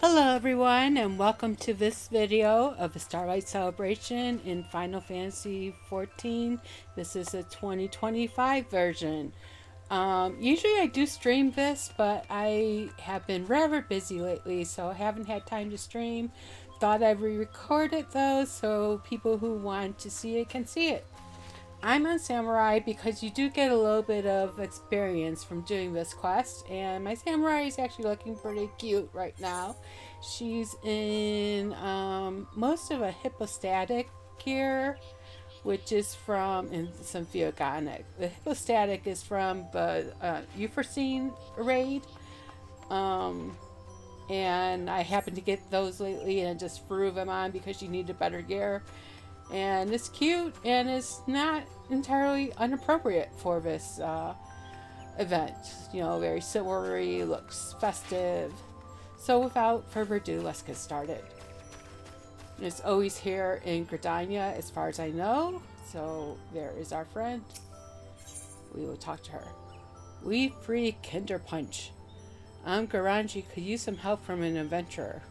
Hello everyone and welcome to this video of the Starlight Celebration in Final Fantasy XIV. This is a 2025 version. Usually I do stream this, but I have been rather busy lately, so I haven't had time to stream. Thought I'd re-record it though, so people who want to see it can see it. I'm on Samurai because you do get a little bit of experience from doing this quest, and my Samurai is actually looking pretty cute right now. She's in most of a hippostatic gear, which is from, and some Theogonic. The hippostatic is from the Euphrosyne raid, and I happened to get those lately and just threw them on because she needed better gear. And it's cute and it's not entirely inappropriate for this event. You know, very silvery, looks festive. So without further ado, let's get started. It's always here in Gridania as far as I know. So there is our friend. We will talk to her. We free Kinder Punch. Garanji could use some help from an adventurer.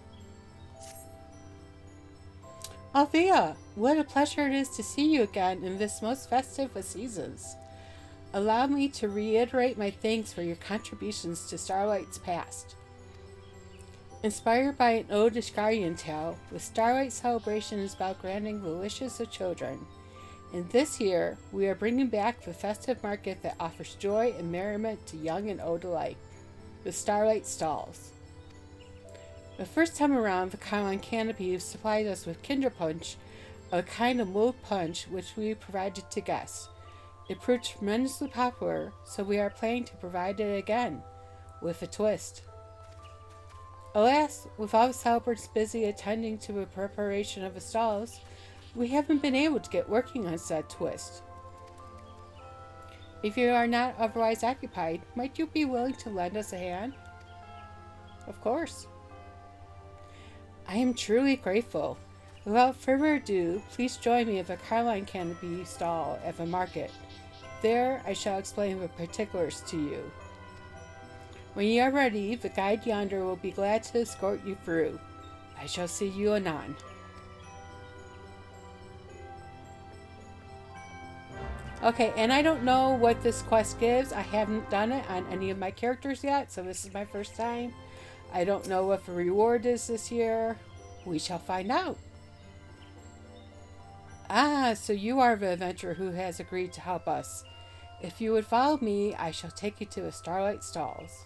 Althea, what a pleasure it is to see you again in this most festive of seasons. Allow me to reiterate my thanks for your contributions to Starlight's past. Inspired by an old Ishgarian tale, the Starlight Celebration is about granting the wishes of children. And this year, we are bringing back the festive market that offers joy and merriment to young and old alike, the Starlight Stalls. The first time around, the Coeurl Canopy supplied us with Kinder Punch, a kind of mulled punch which we provided to guests. It proved tremendously popular, so we are planning to provide it again, with a twist. Alas, with all the celebrants busy attending to the preparation of the stalls, we haven't been able to get working on said twist. If you are not otherwise occupied, might you be willing to lend us a hand? Of course. I am truly grateful. Without further ado, please join me at the Coeurl Canopy stall at the market. There I shall explain the particulars to you. When you are ready, the guide yonder will be glad to escort you through. I shall see you anon. Okay, and I don't know what this quest gives. I haven't done it on any of my characters yet, so this is my first time. I don't know what the reward is this year. We shall find out. Ah, so you are the adventurer who has agreed to help us. If you would follow me, I shall take you to the Starlight Stalls.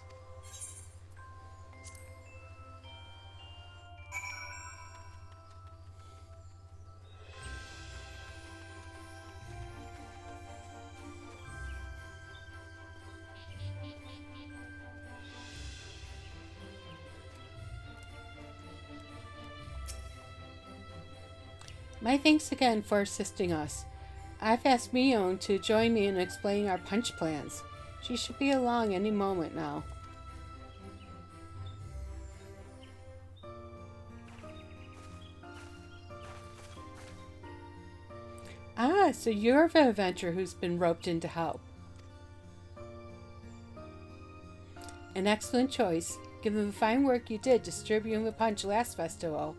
My thanks again for assisting us. I've asked Mion to join me in explaining our punch plans. She should be along any moment now. Ah, so you're the adventurer who's been roped in to help. An excellent choice, given the fine work you did distributing the punch last festival.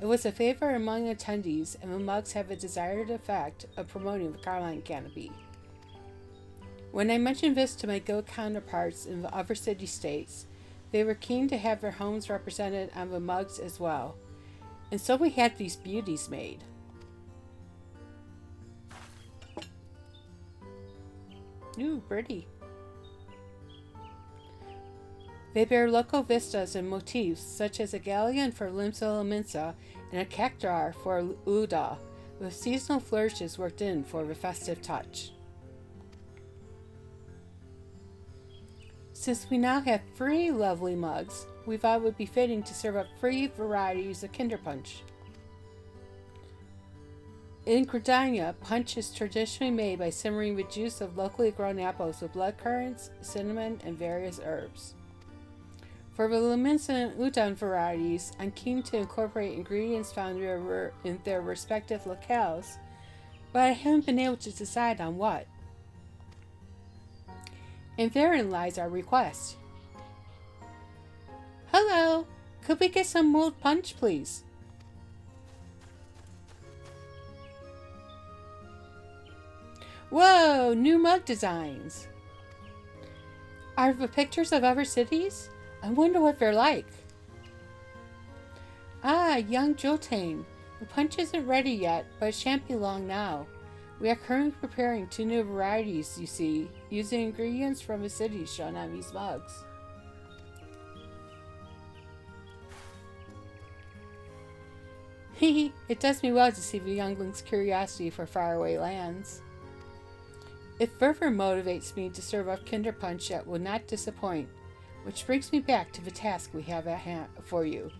It was a favor among attendees, and the mugs have a desired effect of promoting the Coeurl Canopy. When I mentioned this to my guild counterparts in the other city-states, they were keen to have their homes represented on the mugs as well. And so we had these beauties made. Ooh, pretty. They bear local vistas and motifs, such as a galleon for Limsa Laminsa and a cactuar for Uda, with seasonal flourishes worked in for the festive touch. Since we now have 3 lovely mugs, we thought it would be fitting to serve up 3 varieties of Kinder Punch. In Gridania, punch is traditionally made by simmering the juice of locally grown apples with blood currants, cinnamon, and various herbs. For the Laminsa and Udon varieties, I'm keen to incorporate ingredients found in their respective locales, but I haven't been able to decide on what. And therein lies our request. Hello! Could we get some mulled punch, please? Whoa, new mug designs. Are the pictures of other cities? I wonder what they're like. Ah, young Jotane. The punch isn't ready yet, but it shan't be long now. We are currently preparing 2 new varieties, you see, using ingredients from the cities shown on these mugs. Hehe, it does me well to see the youngling's curiosity for faraway lands. It further motivates me to serve up Kinder Punch that will not disappoint, which brings me back to the task we have at hand for you.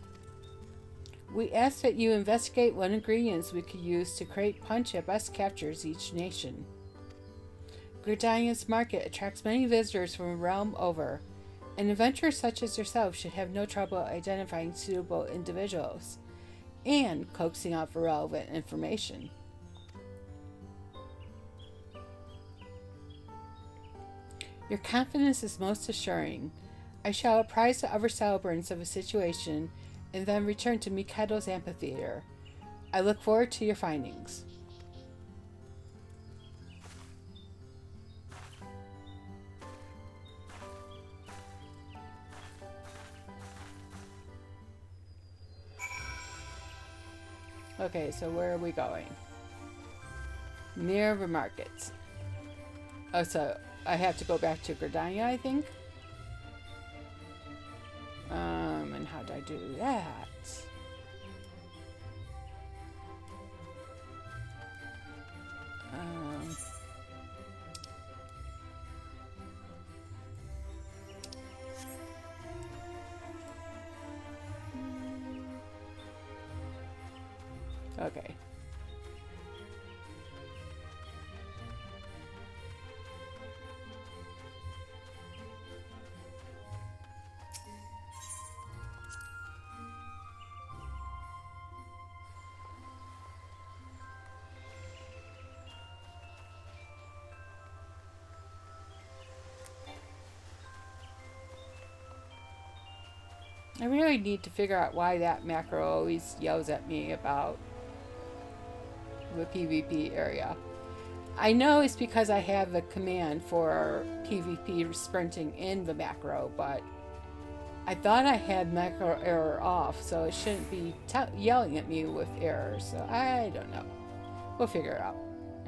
We ask that you investigate what ingredients we could use to create punch that best captures each nation. Gridania's market attracts many visitors from the realm over, and adventurers such as yourself should have no trouble identifying suitable individuals and coaxing out the relevant information. Your confidence is most assuring. I shall apprise the other celebrants of the situation and then return to Mikado's amphitheater. I look forward to your findings. Okay, so where are we going? Near the markets. Oh, so I have to go back to Gridania, I think? And how do I do that? Okay. I really need to figure out why that macro always yells at me about the PvP area. I know it's because I have a command for PvP sprinting in the macro, but I thought I had macro error off, so it shouldn't be yelling at me with errors, so I don't know. We'll figure it out.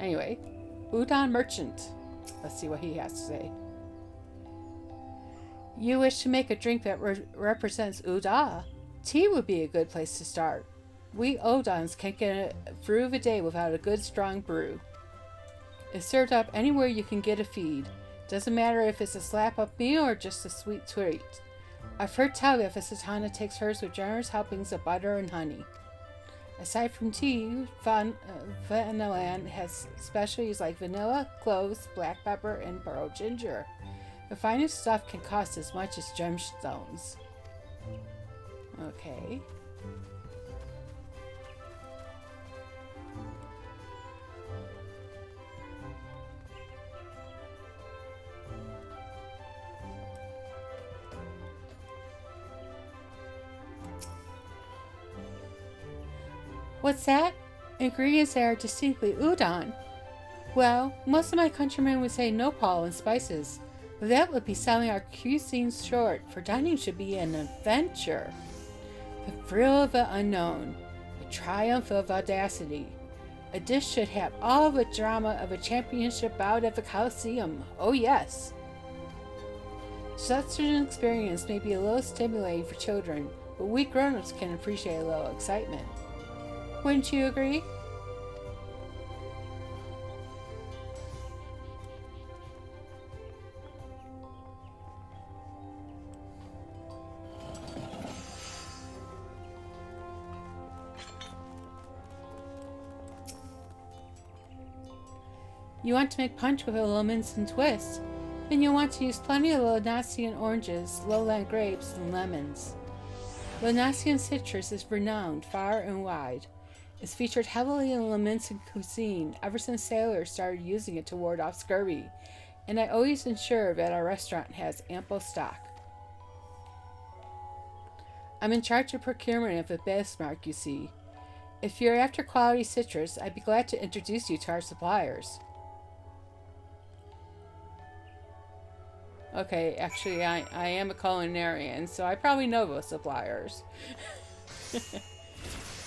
Anyway, Udon Merchant. Let's see what he has to say. You wish to make a drink that represents Uda? Tea would be a good place to start. We Odons can't get through the day without a good strong brew. It's served up anywhere you can get a feed. Doesn't matter if it's a slap-up meal or just a sweet treat. I've heard tell that the Satana takes hers with generous helpings of butter and honey. Aside from tea, Vanaland has specialties like vanilla, cloves, black pepper, and burro ginger. The finest stuff can cost as much as gemstones. Okay. What's that? Ingredients that are distinctly udon. Well, most of my countrymen would say nopal and spices. But that would be selling our cuisine short, for dining should be an adventure. The thrill of the unknown, the triumph of audacity. A dish should have all the drama of a championship bout at the Coliseum. Oh yes. Such an experience may be a little stimulating for children, but we grown-ups can appreciate a little excitement. Wouldn't you agree? You want to make punch with a little mince and twist, then you'll want to use plenty of Lanacian oranges, lowland grapes, and lemons. Lanacian citrus is renowned far and wide. It's featured heavily in Laminsan cuisine ever since sailors started using it to ward off scurvy, and I always ensure that our restaurant has ample stock. I'm in charge of procurement of a birthmark, you see. If you're after quality citrus, I'd be glad to introduce you to our suppliers. Okay, actually, I am a culinarian, so I probably know those suppliers.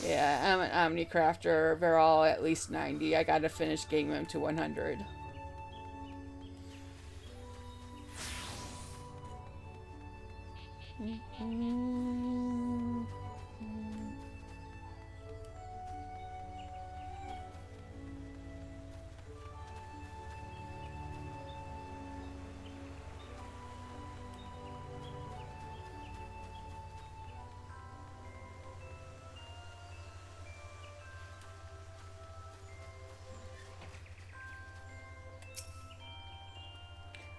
Yeah, I'm an Omnicrafter. They're all at least 90. I gotta finish getting them to 100.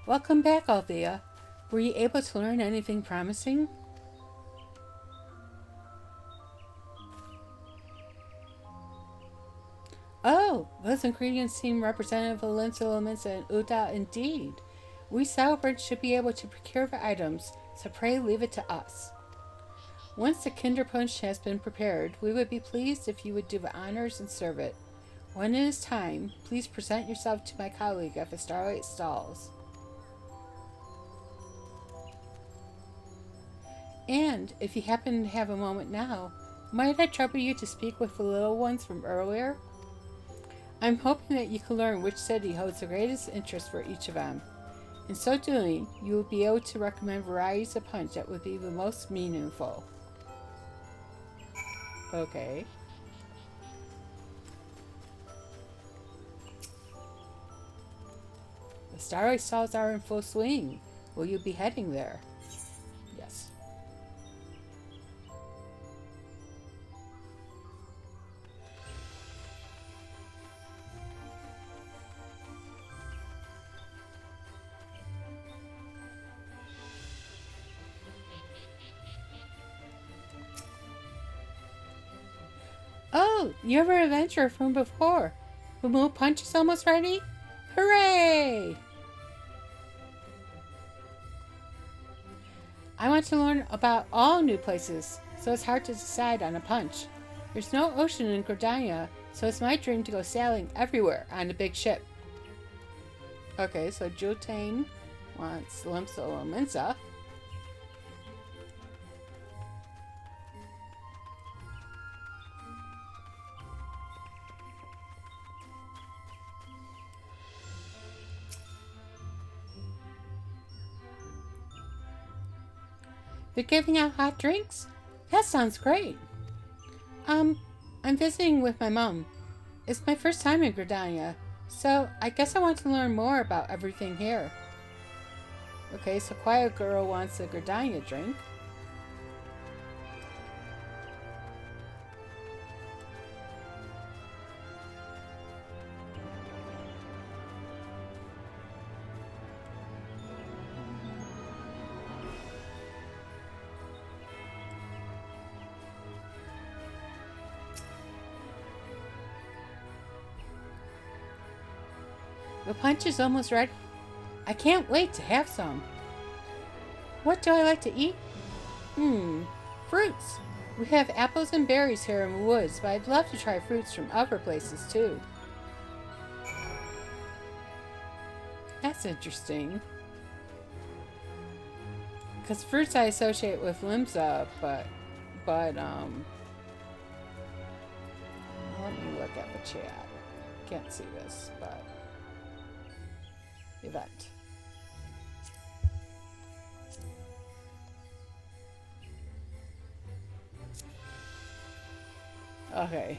Welcome back, Althea. Were you able to learn anything promising? Oh, those ingredients seem representative of links elements and Uda indeed. We celebrants should be able to procure the items, so pray leave it to us. Once the Kinder Punch has been prepared, we would be pleased if you would do the honors and serve it. When it is time, please present yourself to my colleague at the Starlight Stalls. And, if you happen to have a moment now, might I trouble you to speak with the little ones from earlier? I'm hoping that you can learn which city holds the greatest interest for each of them. In so doing, you will be able to recommend varieties of punch that would be the most meaningful. Okay. The Starlight Stalls are in full swing. Will you be heading there? Yes. Oh, you're an adventurer from before. The moon punch is almost ready? Hooray! I want to learn about all new places, so it's hard to decide on a punch. There's no ocean in Gridania, so it's my dream to go sailing everywhere on a big ship. Okay, so Jutane wants Limsa Mensa. They're giving out hot drinks? That sounds great. I'm visiting with my mom. It's my first time in Gridania, so I guess I want to learn more about everything here. Okay, so Quiet Girl wants a Gridania drink. The punch is almost ready. I can't wait to have some. What do I like to eat? Fruits. We have apples and berries here in the woods, but I'd love to try fruits from other places too. That's interesting. Because fruits I associate with Limsa, but let me look at the chat. Can't see this, but event. Okay.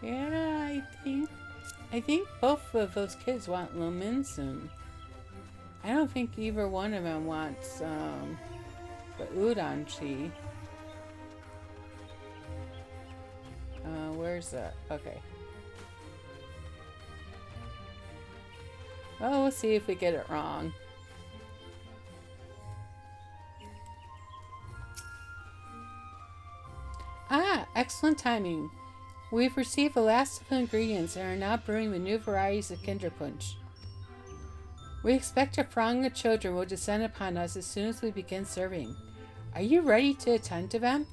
Yeah, I think both of those kids want Luminsun. I don't think either one of them wants the Udanchi. Where's that? Okay. Well, we'll see if we get it wrong. Excellent timing. We've received the last of the ingredients and are now brewing the new varieties of Kinder Punch. We expect a throng of children will descend upon us as soon as we begin serving. Are you ready to attend to them?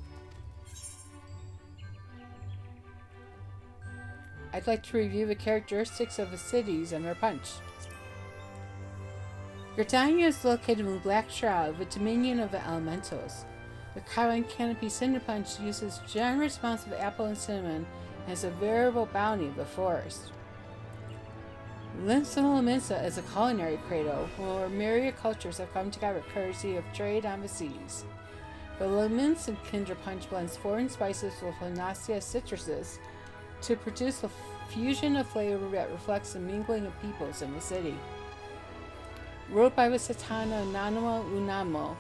I'd like to review the characteristics of the cities and their punch. Gridania is located in the Black Shroud, the dominion of the elementals. The Cowling Canopy Cinder Punch uses generous amounts of apple and cinnamon and has a veritable bounty of the forest. Limsa is a culinary cradle where myriad cultures have come together courtesy of trade on the seas. The Limsa Kinder Punch blends foreign spices with Lanasia citruses to produce a fusion of flavor that reflects the mingling of peoples in the city. Ruled by the Satana Nanamo Unamo,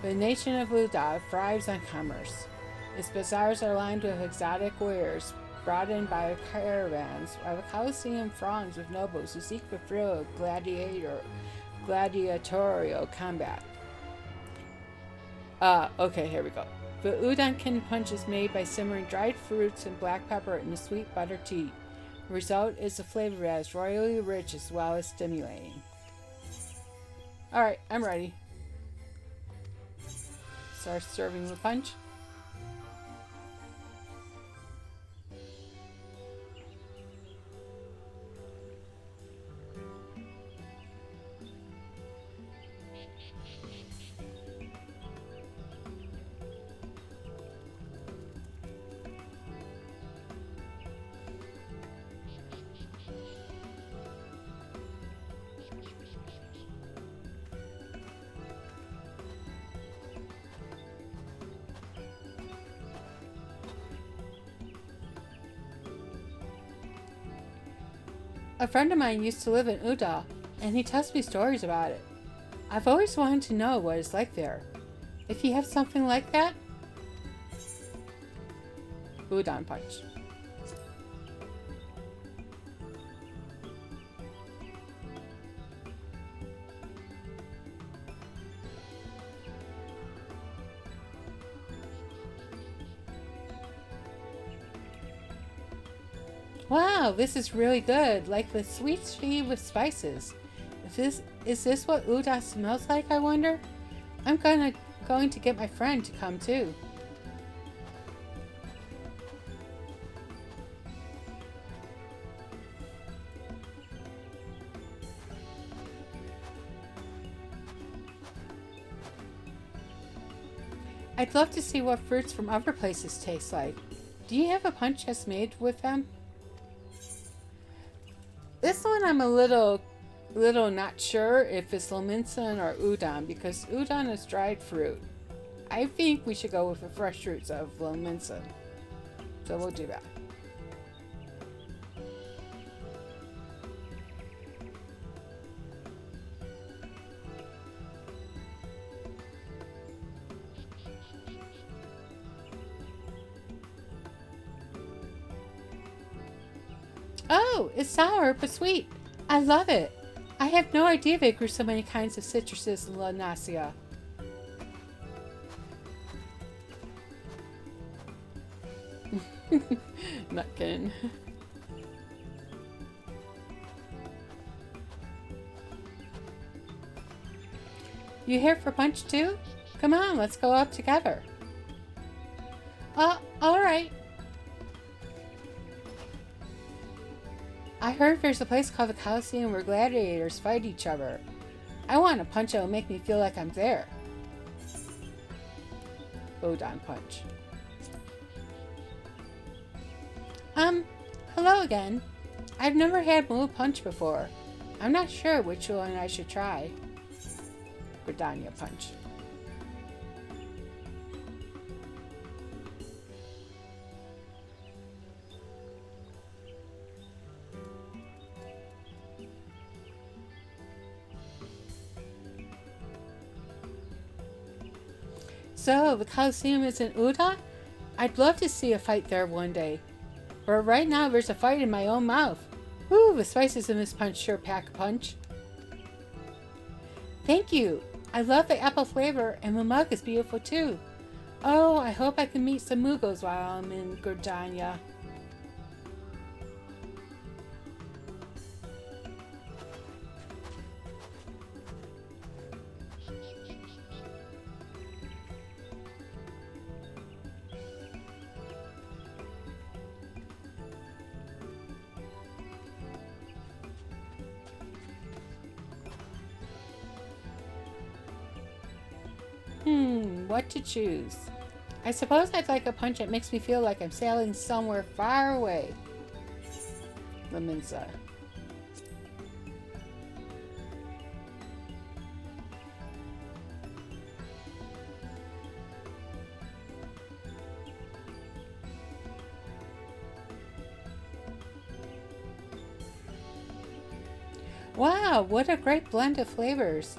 the nation of Uda thrives on commerce. Its bazaars are lined with exotic wares brought in by caravans, while the Colosseum throngs with nobles who seek the thrill of gladiatorial combat. Okay, here we go. The udon Kinder Punch is made by simmering dried fruits and black pepper in a sweet butter tea. The result is a flavor that is royally rich as well as stimulating. Alright, I'm ready. Start serving the punch. A friend of mine used to live in Uda, and he tells me stories about it. I've always wanted to know what it's like there. If you have something like that, udon punch. Wow, this is really good, like the sweet tea with spices. Is this what udon smells like, I wonder? I'm going to get my friend to come too. I'd love to see what fruits from other places taste like. Do you have a punch that's made with them? This one I'm a little not sure if it's Lominsan or udon, because udon is dried fruit. I think we should go with the fresh fruits of Lominsan. So we'll do that. Oh, it's sour but sweet. I love it. I have no idea they grew so many kinds of citruses in Lanasia. Nutkin. You here for punch too? Come on, let's go up together. Alright. I heard there's a place called the Colosseum where gladiators fight each other. I want a punch that will make me feel like I'm there. Udon punch. Hello again. I've never had Moo punch before. I'm not sure which one I should try. Gridania punch. So, the Colosseum is in Uda? I'd love to see a fight there one day. But right now, there's a fight in my own mouth. Woo, the spices in this punch sure pack a punch. Thank you. I love the apple flavor, and the mug is beautiful too. Oh, I hope I can meet some Mugos while I'm in Gordania. What to choose? I suppose I'd like a punch that makes me feel like I'm sailing somewhere far away. Laminsa. Wow, what a great blend of flavors.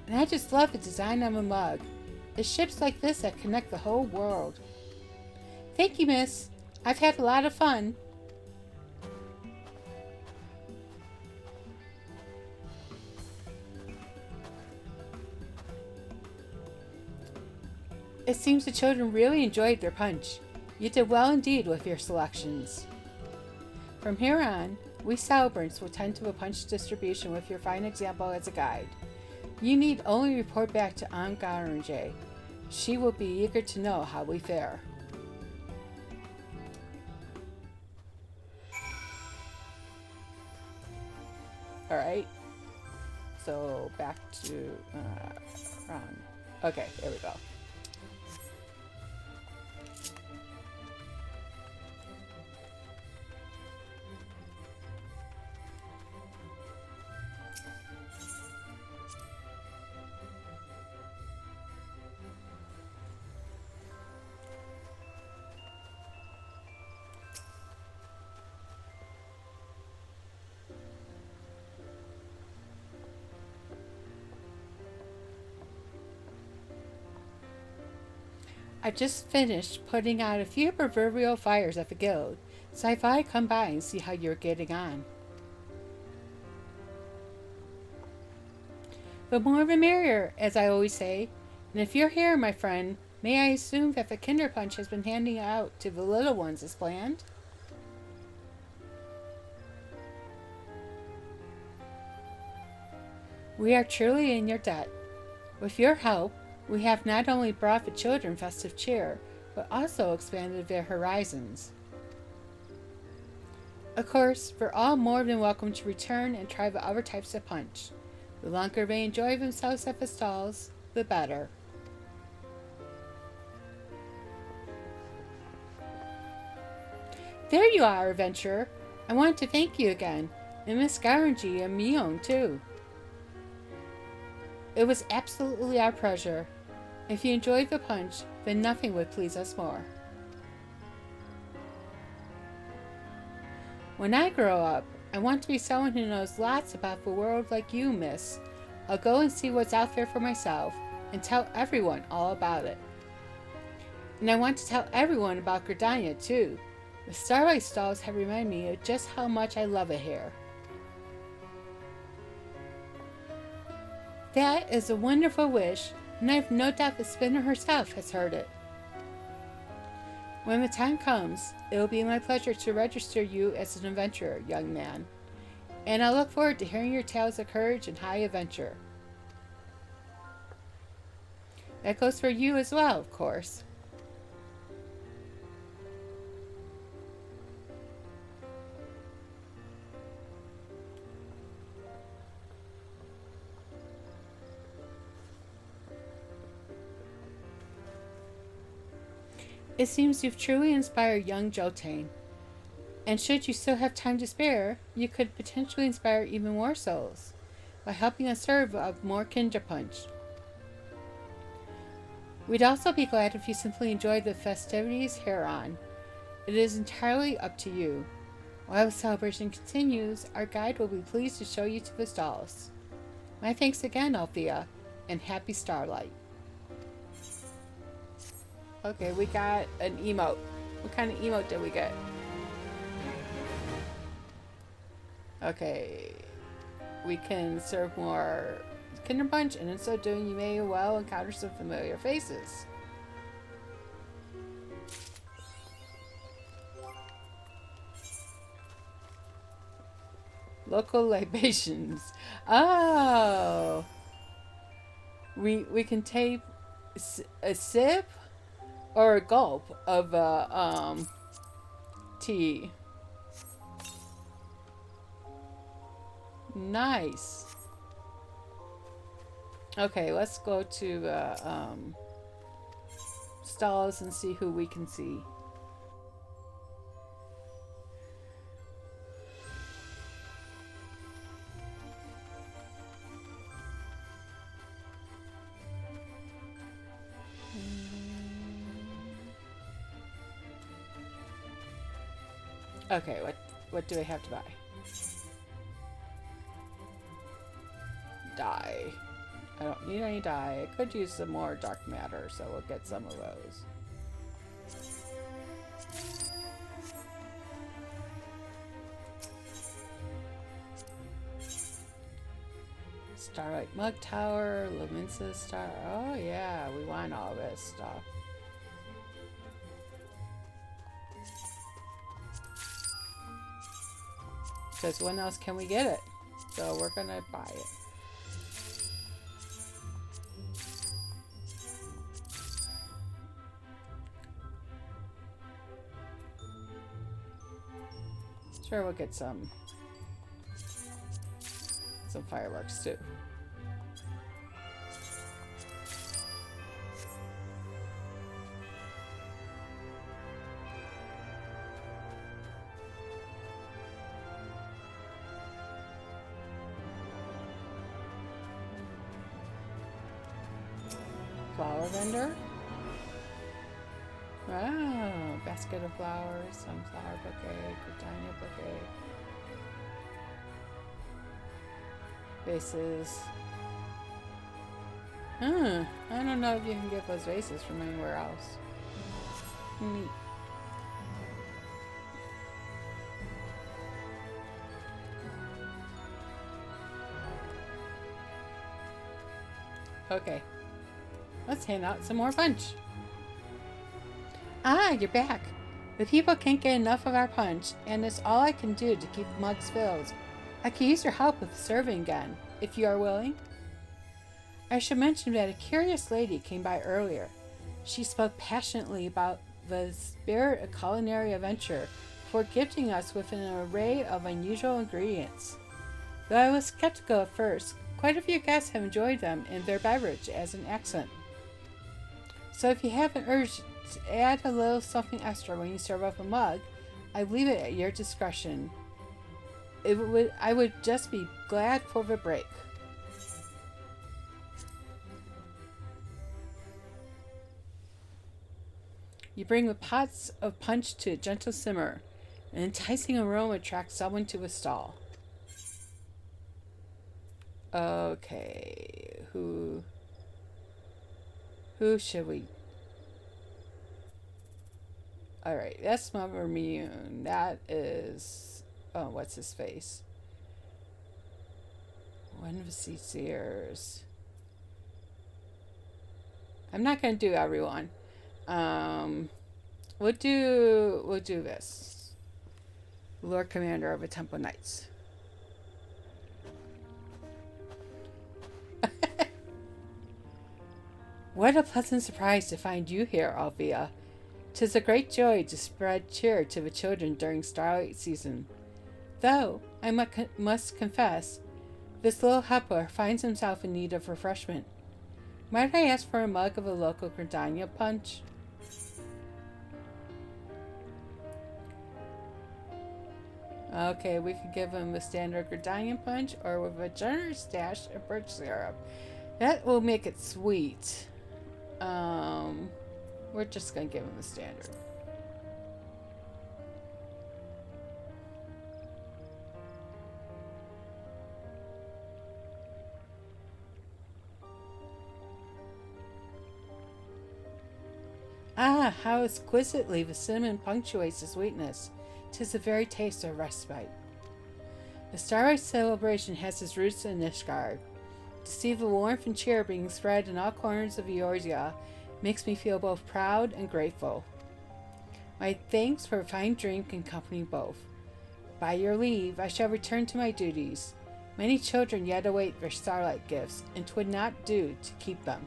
And I just love the design of a mug. It's ships like this that connect the whole world. Thank you, miss. I've had a lot of fun. It seems the children really enjoyed their punch. You did well indeed with your selections. From here on, we celebrants will tend to a punch distribution with your fine example as a guide. You need only report back to Aunt Garanje. She will be eager to know how we fare. Alright, so back to Ron. Okay, there we go. I just finished putting out a few proverbial fires at the guild, so I thought I'd come by and see how you're getting on. The more the merrier, as I always say. And if you're here, my friend, may I assume that the Kinder Punch has been handing out to the little ones as planned? We are truly in your debt. With your help, we have not only brought the children festive cheer, but also expanded their horizons. Of course, they're all more than welcome to return and try the other types of punch. The longer they enjoy themselves at the stalls, the better. There you are, adventurer. I want to thank you again, and Miss Garanji and Mion too. It was absolutely our pleasure. If you enjoyed the punch, then nothing would please us more. When I grow up, I want to be someone who knows lots about the world like you, miss. I'll go and see what's out there for myself and tell everyone all about it. And I want to tell everyone about Gridania too. The Starlight stalls have reminded me of just how much I love it here. That is a wonderful wish, and I have no doubt the spinner herself has heard it. When the time comes, it will be my pleasure to register you as an adventurer, young man, and I look forward to hearing your tales of courage and high adventure. That goes for you as well, of course. It seems you've truly inspired young Jotane. And should you still have time to spare, you could potentially inspire even more souls by helping us serve up more Kinder Punch. We'd also be glad if you simply enjoyed the festivities hereon. It is entirely up to you. While the celebration continues, our guide will be pleased to show you to the stalls. My thanks again, Althea, and happy Starlight. Okay, we got an emote. What kind of emote did we get? Okay. We can serve more Kinder Punch, and in so doing, you may well encounter some familiar faces. Local libations. Oh, we can take a sip or a gulp of tea. Nice. Okay, let's go to stalls and see who we can see. Okay, what do I have to buy? Dye. I don't need any dye. I could use some more dark matter, so we'll get some of those. Starlight Mug Tower, Luminsa Star. Oh yeah, we want all this stuff. Because when else can we get it? So we're gonna buy it. Sure, we'll get some fireworks too. Flower vendor. Wow, basket of flowers, sunflower bouquet, gardenia bouquet. Vases. I don't know if you can get those vases from anywhere else. Neat. Okay. Let's hand out some more punch. Ah, you're back. The people can't get enough of our punch, and it's all I can do to keep the mugs filled. I could use your help with serving again, if you are willing. I should mention that a curious lady came by earlier. She spoke passionately about the spirit of culinary adventure before gifting us with an array of unusual ingredients. Though I was skeptical at first, quite a few guests have enjoyed them in their beverage as an accent. So if you have an urge to add a little something extra when you serve up a mug, I leave it at your discretion. I would just be glad for the break. You bring the pots of punch to a gentle simmer. An enticing aroma attracts someone to a stall. Okay, who should we? Alright, that's Mother Immune. That is, oh, what's his face? One of the seers. I'm not gonna do everyone. We'll do this. Lord Commander of the Temple Knights. What a pleasant surprise to find you here, Althea. 'Tis a great joy to spread cheer to the children during Starlight season. Though, I must confess, this little helper finds himself in need of refreshment. Might I ask for a mug of a local gardenia punch? Okay, we could give him a standard gardenia punch or with a generous dash of birch syrup. That will make it sweet. We're just gonna give him the standard. Ah, how exquisitely the cinnamon punctuates the sweetness. 'Tis the very taste of respite. The Starlight Celebration has its roots in Nishgard. To see the warmth and cheer being spread in all corners of Eorzea makes me feel both proud and grateful. My thanks for a fine drink and company both. By your leave, I shall return to my duties. Many children yet await their starlight gifts, and 'twould not do to keep them.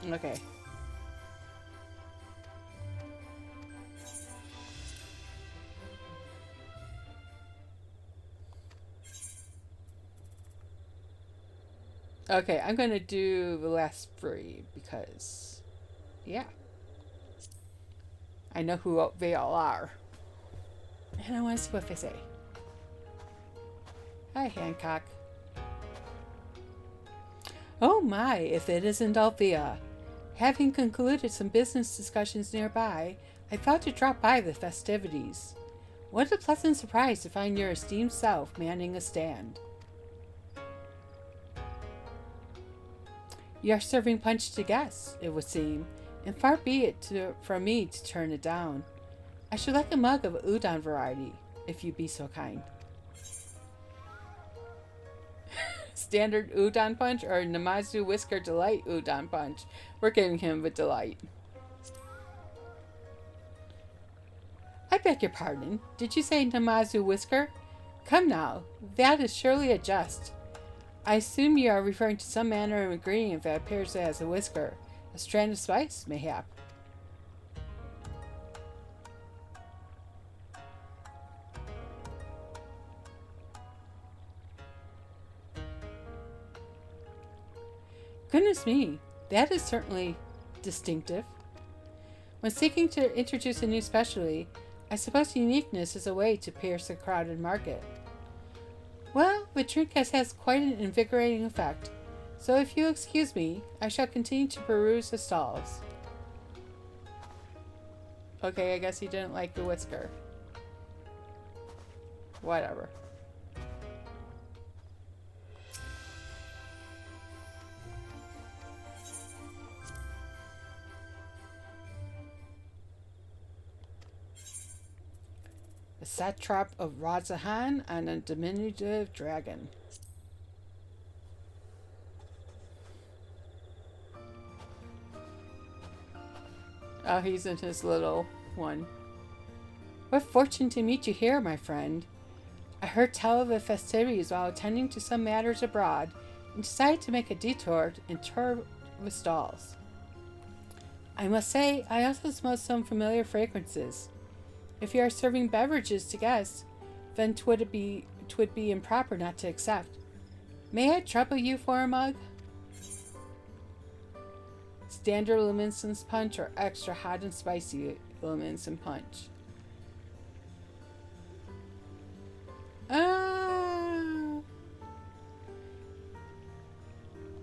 Okay. Okay, I'm going to do the last three because, yeah, I know who they all are. And I want to see what they say. Hi, Hancock. Oh my, if it isn't Althea. Having concluded some business discussions nearby, I thought to drop by the festivities. What a pleasant surprise to find your esteemed self manning a stand. You are serving punch to guests, it would seem, and far be it from me to turn it down. I should like a mug of udon variety, if you be so kind. Standard udon punch or Namazu Whisker Delight udon punch? We're giving him the delight. I beg your pardon. Did you say Namazu Whisker? Come now, that is surely a jest. I assume you are referring to some manner of ingredient that appears as a whisker. A strand of spice, mayhap. Goodness me, that is certainly distinctive. When seeking to introduce a new specialty, I suppose uniqueness is a way to pierce a crowded market. Well, the drink has quite an invigorating effect, so if you excuse me, I shall continue to peruse the stalls. Okay, I guess he didn't like the whisker. Whatever. The satrap of Razahan and a diminutive dragon. Oh, he's in his little one. What fortune to meet you here, my friend. I heard tell of the festivities while attending to some matters abroad and decided to make a detour and tour the stalls. I must say, I also smell some familiar fragrances. If you are serving beverages to guests, then 'twould be improper not to accept. May I trouble you for a mug? Standard luminescence punch or extra hot and spicy luminescent punch?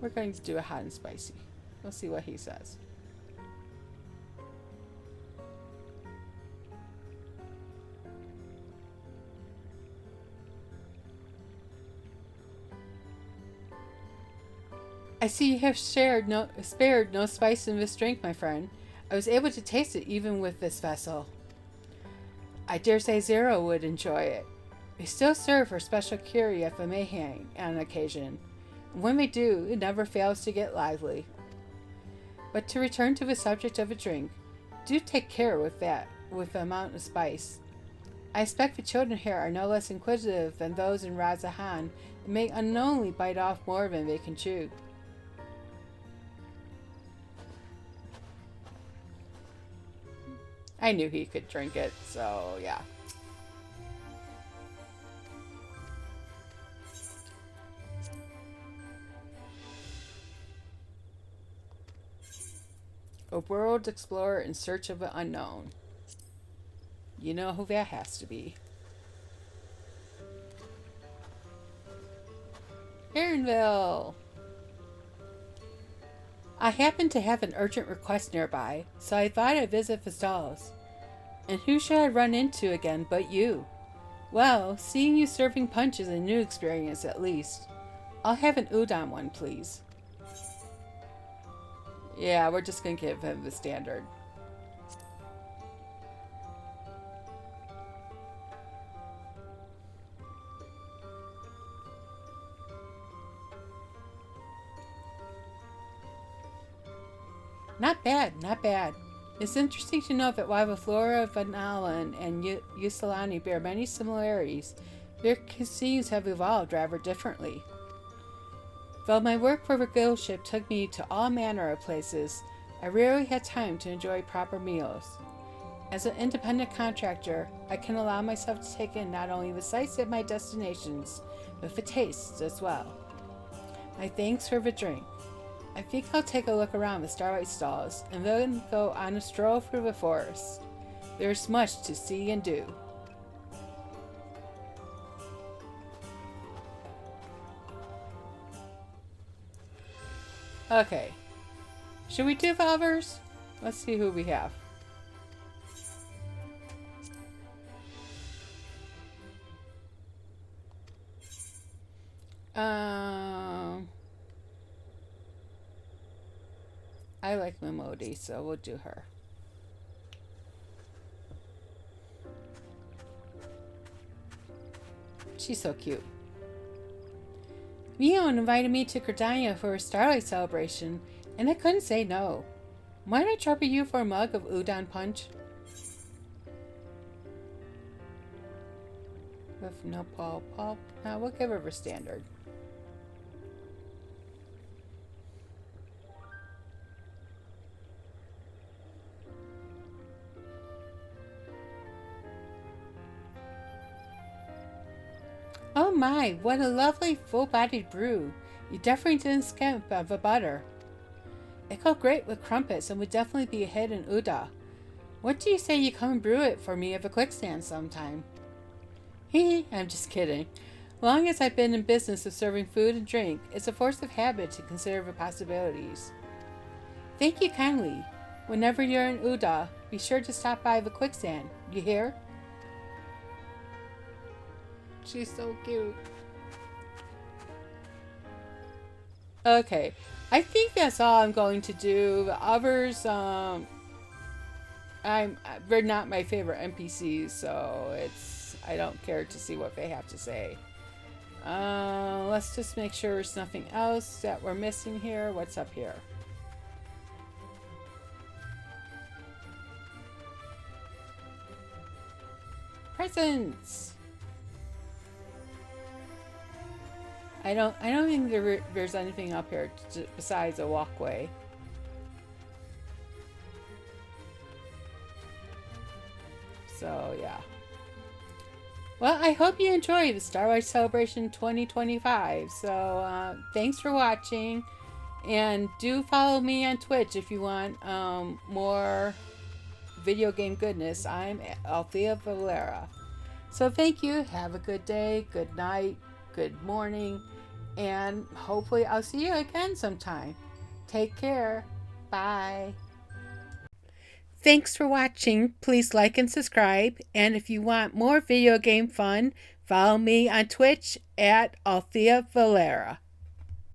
We're going to do a hot and spicy. We'll see what he says. I see you have spared no spice in this drink, my friend. I was able to taste it even with this vessel. I dare say Zero would enjoy it. They still serve her special curry at the Mayhang on occasion, and when they do, it never fails to get lively. But to return to the subject of a drink, do take care with the amount of spice. I expect the children here are no less inquisitive than those in Razahan, and may unknowingly bite off more than they can chew. I knew he could drink it, so yeah. A world explorer in search of the unknown. You know who that has to be. Aaronville! I happen to have an urgent request nearby, so I thought I'd visit the stalls. And who should I run into again but you? Well, seeing you serving punch is a new experience at least. I'll have an udon one, please. Yeah, we're just gonna give him the standard. Not bad, not bad. It's interesting to note that while the flora of Van and Usulani bear many similarities, their cuisines have evolved rather differently. Though my work for the guild ship took me to all manner of places, I rarely had time to enjoy proper meals. As an independent contractor, I can allow myself to take in not only the sights at my destinations, but the tastes as well. My thanks for the drink. I think I'll take a look around the Starlight stalls and then go on a stroll through the forest. There's much to see and do. Okay. Should we do the others? Let's see who we have. I like Mimodi, so we'll do her. She's so cute. Mion invited me to Gridania for a Starlight Celebration, and I couldn't say no. Might I trouble you for a mug of udon punch? With no pulp. Now we'll give her a standard. Oh my, what a lovely full-bodied brew. You definitely didn't skimp on the butter. It go great with crumpets and would definitely be a hit in Uda. What do you say you come and brew it for me at the quickstand sometime? Hee, I'm just kidding. Long as I've been in business of serving food and drink, it's a force of habit to consider the possibilities. Thank you kindly. Whenever you're in Uda, be sure to stop by the quickstand. You hear? She's so cute. Okay, I think that's all I'm going to do. The others, they're not my favorite NPCs, so I don't care to see what they have to say. Let's just make sure there's nothing else that we're missing here. What's up here? Presents. I don't think there's anything up here besides a walkway. So yeah. Well, I hope you enjoy the Starlight Celebration 2025. So thanks for watching, and do follow me on Twitch if you want more video game goodness. I'm Althea Valara. So thank you. Have a good day, good night, good morning, and hopefully I'll see you again sometime. Take care. Bye. Thanks for watching. Please like and subscribe. And if you want more video game fun, follow me on Twitch at Althea Valara.